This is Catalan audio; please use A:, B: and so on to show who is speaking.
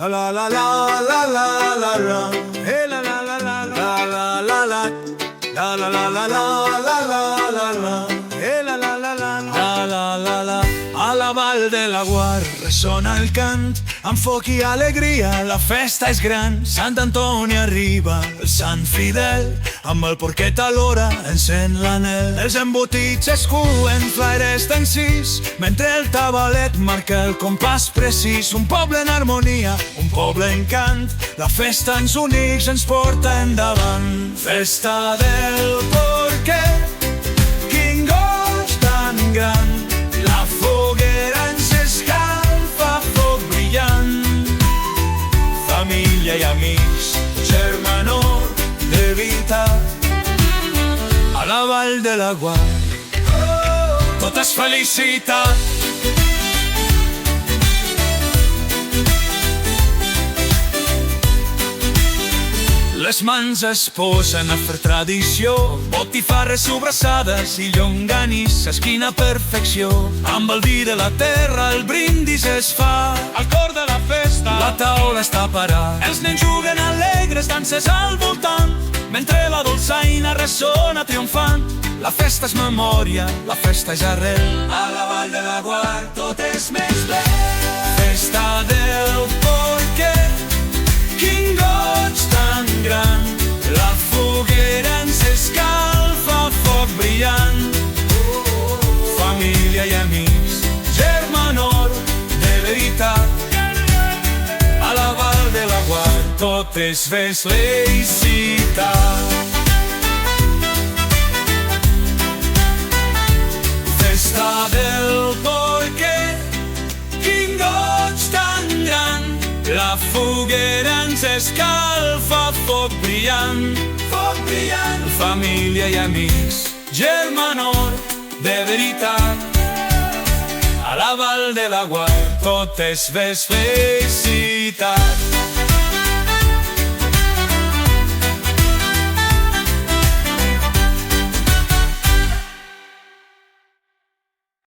A: La la la la la la la, hey la la la la la la la la, la la la la la la la la la, hey la la la la la la la la. A la Vall de Laguar ressona el cant, amb foc i alegria la festa és gran. Sant Antoni arriba, el Sant Fidel, amb el porquet a l'hora encén l'anel. Els embotits escuen flaires d'encís, mentre el tabalet marca el compàs precís. Un poble en harmonia, un poble en cant, la festa ens unix, ens porta endavant. Festa del porquet, quin goig tan gran, la foguera ens escalfa, foc brillant. Família i amics, germanor de veritat, a la Vall de Laguar tot és felicitat. Les mans es posen a fer tradició, botifarres, sobrassades i llonganís, esquina perfecció. Amb el vi de la terra el brindis es fa, al cor de la festa la taula està parada. Els nens juguen alegres, danses al voltant, mentre la dolçaina ressona triomfant. La festa és memòria, la festa és arrel, a la Vall de Laguar tot és més ple. Festa del porquet, quin goig tan gran, la foguera ens escalfa, foc brillant. Família i amics, germanor de veritat, a la Vall de Laguar tot és felicitat. Festa del porquet, quin goig tan gran, la foguera ens escalfa, foc brillant. Foc brillant. Família i amics, germanor de veritat, a la Vall de Laguar tot és felicitat.